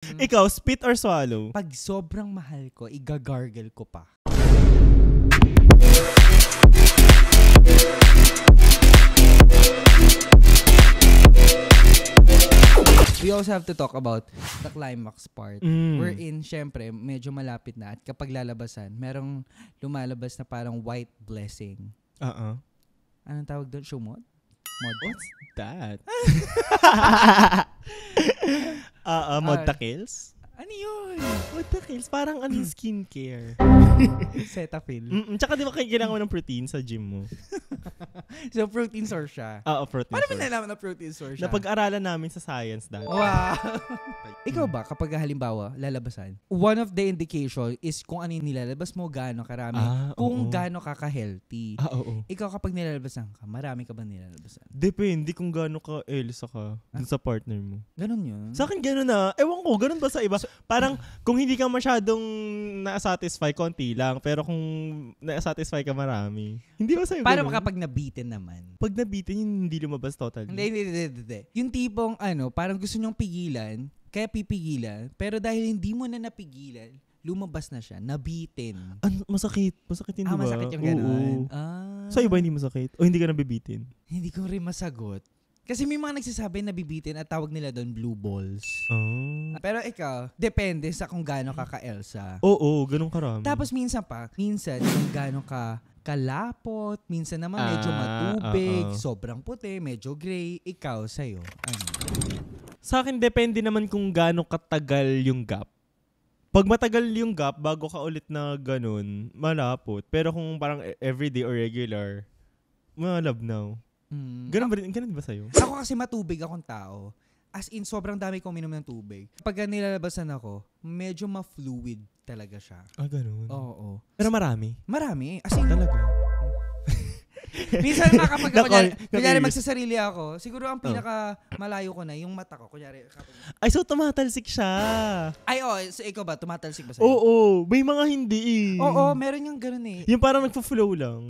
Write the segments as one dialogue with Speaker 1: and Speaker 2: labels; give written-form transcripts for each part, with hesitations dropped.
Speaker 1: Ikaw, spit or swallow?
Speaker 2: Pag sobrang mahal ko, igagargle ko pa. We also have to talk about the climax part. Wherein, syempre, medyo malapit na. At kapag lalabasan, merong lumalabas na parang white blessing. Anong tawag doon? Shumot?
Speaker 1: What's that? Modtakils?
Speaker 2: Ano yun?
Speaker 1: Modtakils? Parang skincare.
Speaker 2: Cetaphil.
Speaker 1: Tsaka di ba kailangan mo ng protein sa gym mo?
Speaker 2: So, protein source siya.
Speaker 1: Oo, protein
Speaker 2: Paano
Speaker 1: source.
Speaker 2: mo nalaman na protein source siya?
Speaker 1: Napag-aralan namin sa science dati.
Speaker 2: Wow! Ikaw ba, kapag halimbawa, lalabasan, one of the indication is kung ano yung nilalabas mo, gaano karami, kung gaano ka ka-healthy.
Speaker 1: Oo.
Speaker 2: Ikaw kapag nilalabasan ka, marami ka ba nilalabasan?
Speaker 1: Depende kung gaano ka Elsa ka dun sa partner mo.
Speaker 2: Ganun yun?
Speaker 1: Sa akin ganun na. Ewan ko, ganun ba sa iba? Parang kung hindi ka masyadong na-satisfy, konti lang. Pero kung na-satisfy ka, marami. Hindi ba sa'yo
Speaker 2: Paano
Speaker 1: ganun?
Speaker 2: kapag nabitin naman?
Speaker 1: Pag nabitin, yung hindi lumabas totally.
Speaker 2: Hindi. Yung tipong parang gusto nyong pigilan, kaya pipigilan, pero dahil hindi mo na napigilan, lumabas na siya, nabitin.
Speaker 1: Masakit. Masakit yun, diba?
Speaker 2: Masakit yung ganun.
Speaker 1: Sa iba, hindi masakit? O hindi ka nabibitin?
Speaker 2: Hindi ko rin masagot. Kasi may mga nagsasabi na bibitin at tawag nila doon blue balls. Pero ikaw, depende sa kung gaano ka ka-Elsa.
Speaker 1: Oo, ganun karami.
Speaker 2: Tapos minsan kung gaano ka kalapot, minsan naman medyo matubig, sobrang puti, medyo gray. Ikaw, sa'yo, ano?
Speaker 1: Sa akin, depende naman kung gaano katagal yung gap. Pag matagal yung gap, bago ka ulit na ganun, malapot. Pero kung parang everyday or regular, malab now. Ganun ba sa'yo?
Speaker 2: Ako kasi matubig akong tao. As in, sobrang dami kong minom ng tubig. Pag nilalabasan ako, medyo ma-fluid talaga siya.
Speaker 1: Ganun.
Speaker 2: Oo.
Speaker 1: Pero marami?
Speaker 2: Marami. As in,
Speaker 1: talaga?
Speaker 2: minsan nga kapag kunyari magsasarili ako, siguro ang pinaka malayo ko na, yung mata ko, kunyari.
Speaker 1: Ay, so tumatalsik siya.
Speaker 2: Ay, so ikaw ba, tumatalsik ba sa'yo?
Speaker 1: Oo, may mga hindi
Speaker 2: Oo, meron yung ganun eh.
Speaker 1: Yung parang nagpo-flow lang.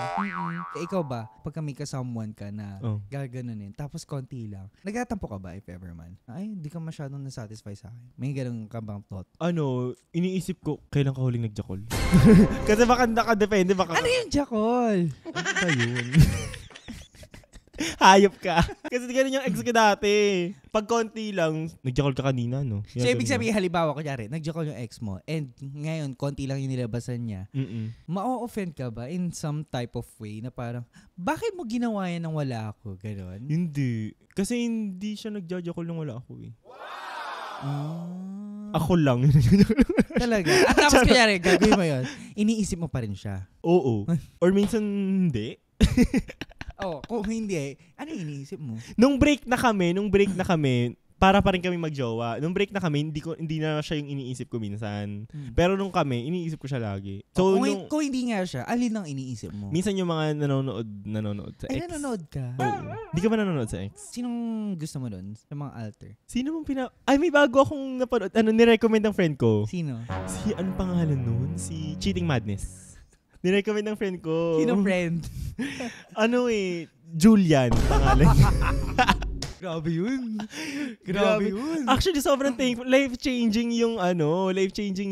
Speaker 2: Ikaw ba, pag may ka-someone ka na gaganunin, tapos konti lang, nagtatampo ka ba if ever man? Ay, hindi ka masyadong nasatisfy sa akin. May ganun ka bang thought?
Speaker 1: Iniisip ko, kailan ka huling nagjakol? Kasi baka nakadepende, baka...
Speaker 2: Ano yung jakol?
Speaker 1: Ano ba yun? Hayop ka. Kasi ganun yung ex ko dati. Pag konti lang, nagjakol ka kanina, no?
Speaker 2: So, ibig sabihin, halimbawa, kunyari, nagjakol yung ex mo, and ngayon, konti lang yung nilabasan niya, ma-offend ka ba in some type of way na parang, bakit mo ginawa yan nang wala ako? Ganon?
Speaker 1: Hindi. Kasi hindi siya nagjajakol nang wala ako eh. Ako lang.
Speaker 2: Talaga? At tapos kunyari, gagawin mo yun, iniisip mo pa rin siya?
Speaker 1: Oo. Or minsan, hindi.
Speaker 2: Kung hindi, ano iniisip mo?
Speaker 1: Nung break na kami, para pa rin kami magjowa. Nung break na kami, hindi na siya yung iniisip ko minsan. Pero nung kami, iniisip ko siya lagi. So,
Speaker 2: kung hindi nga siya, alin ang iniisip mo?
Speaker 1: Minsan yung mga nanonood sa ex.
Speaker 2: Ay, nanonood ka?
Speaker 1: Oo. Hindi ka ba nanonood sa ex?
Speaker 2: Sinong gusto mo doon? Sa mga alter?
Speaker 1: Sino mong Ay, may bago akong napanood. Nirecommend ng friend ko.
Speaker 2: Sino?
Speaker 1: Anong pangalan nun? Si Cheating Madness. Nirecommend ng friend ko.
Speaker 2: Sino friend?
Speaker 1: Julian, pangalan niya.
Speaker 2: Grabe yun.
Speaker 1: Actually, sobrang thankful. Life-changing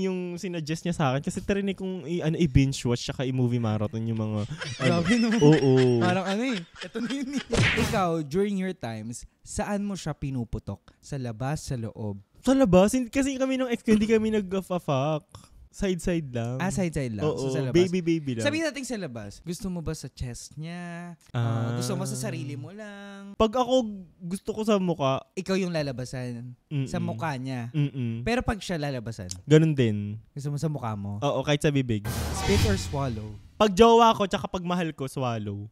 Speaker 1: yung sinuggest niya sa akin. Kasi tarinig kong i-binge watch tsaka i-movie marathon yung mga...
Speaker 2: Grabe naman.
Speaker 1: Oo.
Speaker 2: Parang ito na yun. Ikaw, during your times, saan mo siya pinuputok? Sa labas, sa loob?
Speaker 1: Sa labas? Kasi kami nung ex ko, hindi kami nag-fuck. Side-side lang.
Speaker 2: Side-side lang.
Speaker 1: Oo,
Speaker 2: so, sa labas.
Speaker 1: baby lang.
Speaker 2: Sabihin natin sa labas. Gusto mo ba sa chest niya? Gusto mo sa sarili mo lang?
Speaker 1: Pag ako gusto ko sa mukha,
Speaker 2: ikaw yung lalabasan sa mukha niya. Pero pag siya lalabasan,
Speaker 1: ganun din.
Speaker 2: gusto mo sa mukha mo?
Speaker 1: Oo, kahit sa bibig.
Speaker 2: Spit or swallow?
Speaker 1: Pag jowa ko, tsaka pag mahal ko, swallow.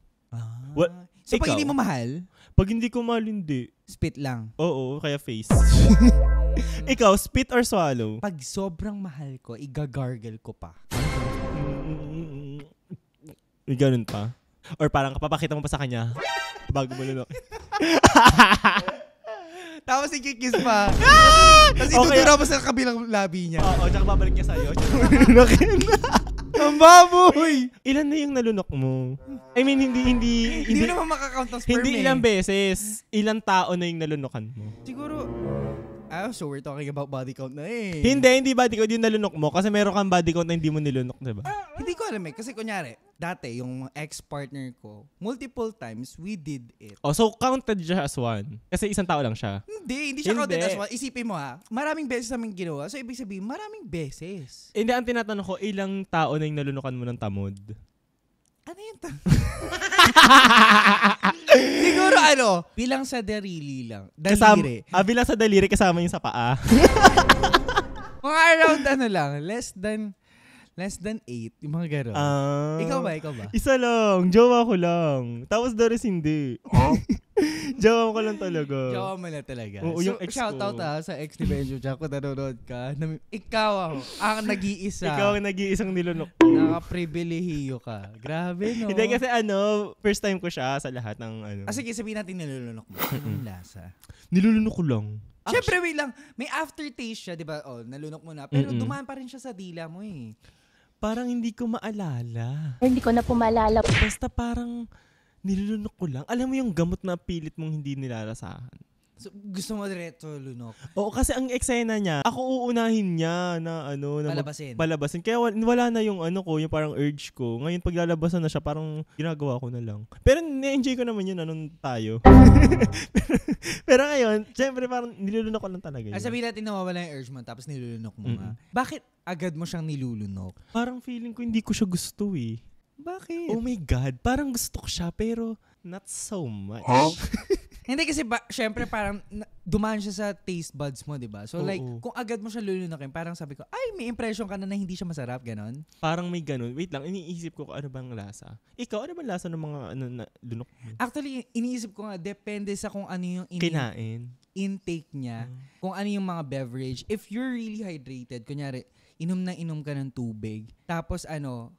Speaker 2: So pag hindi mo mahal?
Speaker 1: Pag hindi ko mahal, hindi.
Speaker 2: Spit lang?
Speaker 1: Oo, kaya face. Ikaw, spit or swallow?
Speaker 2: Pag sobrang mahal ko, igagargle ko pa.
Speaker 1: Ganun pa? Or parang kapapakita mo pa sa kanya bago mo lulok.
Speaker 2: Tapos ikikis pa. Tapos ituturo mo sa kabilang labi niya.
Speaker 1: Oo, tsaka babalik niya sa'yo.
Speaker 2: Ang baboy!
Speaker 1: Ilan na yung nalunok mo? I mean, hindi
Speaker 2: naman makakount ang sperm.
Speaker 1: Hindi ilang beses. Ilang tao na yung nalunokan mo?
Speaker 2: Siguro, So we're talking about body count na eh.
Speaker 1: Hindi body count yung nalunok mo kasi meron kang body count na hindi mo nilunok, diba?
Speaker 2: Hindi ko alam eh. Kasi kunyari, dati yung ex-partner ko, multiple times we did it.
Speaker 1: So counted siya as one? Kasi isang tao lang siya?
Speaker 2: Hindi siya counted as one. Isipin mo maraming beses namin ginawa. So ibig sabihin, maraming beses.
Speaker 1: Hindi, ang tinatanong ko, ilang tao na yung nalunukan mo ng tamod?
Speaker 2: Ano yun? Siguro bilang sa daliri lang. Daliri.
Speaker 1: Bilang sa daliri kasama yung sa paa.
Speaker 2: Mga around less than 8, yung mga gano'n. Ikaw ba?
Speaker 1: Isa lang, jowa ko lang. Tapos Doris hindi. Jowa ko lang talaga.
Speaker 2: Jowa mo na talaga.
Speaker 1: Oo, yung ex ko.
Speaker 2: Shoutout sa ex ni Benjo Jack kung nanonood ka. Ikaw ang nag-iisa.
Speaker 1: Ikaw ang nag-iisang nilunok ko.
Speaker 2: Nakapribilehiyo ka. Grabe, no?
Speaker 1: Hindi kasi first time ko siya sa lahat ng
Speaker 2: Sige, sabihin natin nilulunok mo. Anong lasa?
Speaker 1: Nilulunok ko lang.
Speaker 2: Siyempre, wait lang. May aftertaste siya, di ba? Nalunok mo na. Pero dumaan pa rin siya sa dila mo eh.
Speaker 1: Parang hindi ko maalala.
Speaker 3: Hindi ko na po maalala.
Speaker 1: Basta parang nilulunok ko lang. Alam mo yung gamot na pilit mong hindi nilalasahan.
Speaker 2: So, gusto mo diretso lunok?
Speaker 1: Oo, kasi ang eksena niya, ako uunahin niya na na palabasin. Kaya wala na yung yung parang urge ko. Ngayon paglalabasan na siya, parang ginagawa ko na lang. Pero na-enjoy ko naman yun tayo. pero ngayon, syempre parang nilulunok ko lang talaga yun.
Speaker 2: Sabihin natin nawawala yung urge mo tapos nilulunok mo nga. Bakit agad mo siyang nilulunok?
Speaker 1: Parang feeling ko hindi ko siya gusto eh.
Speaker 2: Bakit?
Speaker 1: Oh my God, parang gusto ko siya pero not so much.
Speaker 2: Hindi kasi syempre parang dumaan siya sa taste buds mo, di ba? So like, kung agad mo siya lulunokin, parang sabi ko, ay, may impression ka na hindi siya masarap, ganon?
Speaker 1: Parang may ganon. Wait lang, iniisip ko ano bang lasa. Ikaw, ano bang lasa ng mga na lunok mo?
Speaker 2: Actually, iniisip ko nga, depende sa kung ano yung
Speaker 1: kinain.
Speaker 2: Intake niya, kung ano yung mga beverage. If you're really hydrated, kunyari, inom ka ng tubig, tapos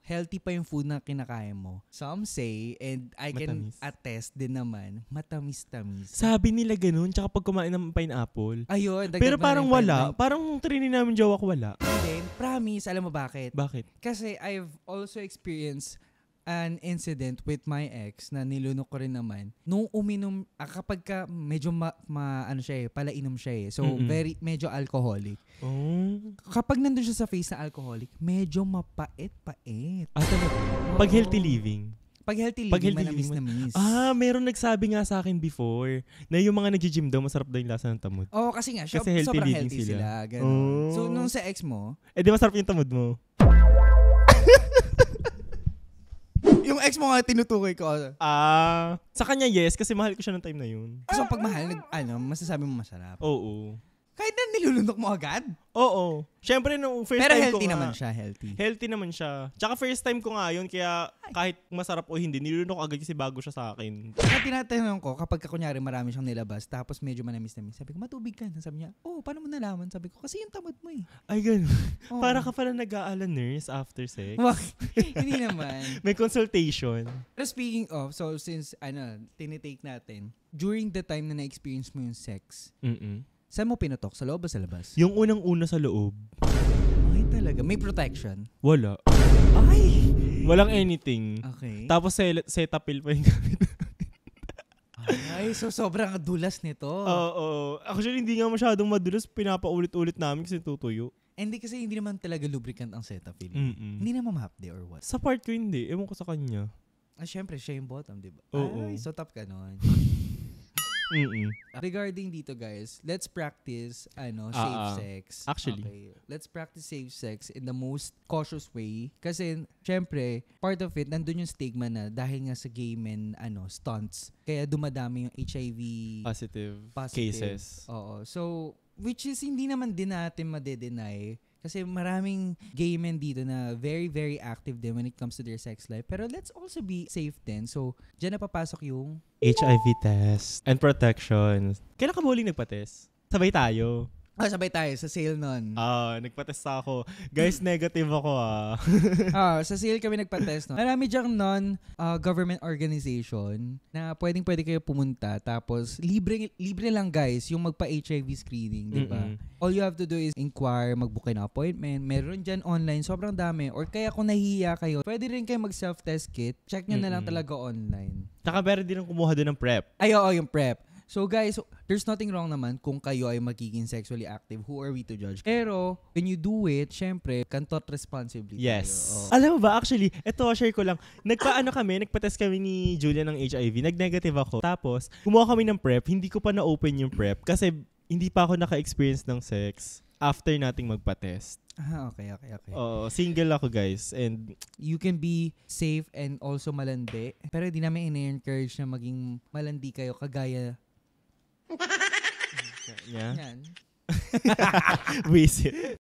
Speaker 2: healthy pa yung food na kinakain mo. Some say, and I can attest din naman, matamis-tamis.
Speaker 1: Sabi nila ganun, tsaka pag kumain ng pineapple.
Speaker 2: Ayun.
Speaker 1: Pero parang wala. Parang trini namin jowa ko wala.
Speaker 2: And then, promise, alam mo bakit?
Speaker 1: Bakit?
Speaker 2: Kasi I've also experienced an incident with my ex na nilunok ko rin naman. Nung uminom, kapag ka medyo palainom siya eh. So, medyo alcoholic.
Speaker 1: Oh.
Speaker 2: Kapag nandun siya sa face na alcoholic, medyo mapait-pait.
Speaker 1: Talaga? Pag healthy living?
Speaker 2: Pag healthy living, manamis-namis.
Speaker 1: Meron nagsabi nga sa akin before na yung mga nag-gym daw, masarap daw yung lasa ng tamod.
Speaker 2: Kasi nga,
Speaker 1: sobrang
Speaker 2: healthy sila. So, nung sa ex mo,
Speaker 1: di masarap yung tamod mo?
Speaker 2: yung ex mo nga tinutukoy ko.
Speaker 1: Sa kanya yes, kasi mahal ko siya ng time na yun.
Speaker 2: So pag mahal, masasabi mo masarap?
Speaker 1: Oo.
Speaker 2: Kahit na nilulunok mo agad?
Speaker 1: Oo. Siyempre, nung first
Speaker 2: pero
Speaker 1: time ko
Speaker 2: healthy naman siya, healthy.
Speaker 1: Healthy naman siya. Tsaka first time ko nga yun, kaya kahit masarap o hindi, nilulunok agad kasi bago siya sa akin.
Speaker 2: Kaya tinatanong ko, kapag kunyari marami siyang nilabas, tapos medyo manamis-namis, sabi ko, matubig ka na. Sabi niya, paano mo nalaman? Sabi ko, kasi yung tamad mo eh.
Speaker 1: Ay, ganun. Para ka pala nag-aala nurse after sex.
Speaker 2: Hindi naman.
Speaker 1: May consultation.
Speaker 2: Pero speaking of, so since, tinitake natin, during the time na na-experience mo yung sex, saan mo pinutok? Sa loob o sa labas?
Speaker 1: Yung unang-una sa loob.
Speaker 2: Ay, talaga. May protection?
Speaker 1: Wala.
Speaker 2: Ay!
Speaker 1: Walang anything.
Speaker 2: Okay.
Speaker 1: Tapos Cetaphil pa yung gamit.
Speaker 2: Ay, so sobrang dulas nito.
Speaker 1: Oo. Actually, hindi nga masyadong madulas. Pinapaulit-ulit namin kasi tutuyo.
Speaker 2: Hindi kasi hindi naman talaga lubricant ang Cetaphil. Hindi naman mahapde or what?
Speaker 1: Sa part ko hindi. Ewan ko sa kanya.
Speaker 2: Syempre, siya yung bottom, diba?
Speaker 1: Oo.
Speaker 2: Ay, so top ka nun. Regarding dito guys, let's practice safe sex.
Speaker 1: Actually.
Speaker 2: Okay. Let's practice safe sex in the most cautious way kasi syempre part of it nandun yung stigma na dahil nga sa gay men stunts kaya dumadami yung HIV
Speaker 1: positive cases.
Speaker 2: Oo. So which is hindi naman din natin made-deny kasi maraming gay men dito na very, very active din when it comes to their sex life. Pero let's also be safe din. So, dyan na papasok yung
Speaker 1: HIV test and protection. Kailan ka muling nagpa-test? Sabay tayo.
Speaker 2: Sabay tayo sa sale nun.
Speaker 1: Nagpa-test ako. Guys, negative ako
Speaker 2: sa sale kami nagpa-test nun. Marami dyang non-government organization na pwede kayo pumunta. Tapos, libre lang guys yung magpa-HIV screening, di ba? All you have to do is inquire, mag-book kayo ng appointment. Meron dyan online, sobrang dami. Or kaya kung nahihiya kayo, pwede rin kayo mag-self-test kit. Check nyo na lang talaga online.
Speaker 1: Tsaka meron din kumuha doon ng PrEP.
Speaker 2: Ay, oo, yung PrEP. So guys, there's nothing wrong naman kung kayo ay magiging sexually active. Who are we to judge? Pero, when you do it, syempre, cantot responsibly.
Speaker 1: Yes. Alam mo ba, actually, share ko lang. Nagpa-test kami ni Julia ng HIV. Nag-negative ako. Tapos, kumuha kami ng PrEP. Hindi ko pa na-open yung PrEP kasi hindi pa ako naka-experience ng sex after nating magpa-test.
Speaker 2: Okay.
Speaker 1: Single ako, guys. And
Speaker 2: you can be safe and also malandi. Pero di namin in-encourage na maging malandi kayo kagaya.
Speaker 1: Yeah.
Speaker 2: Yan.
Speaker 1: Visit.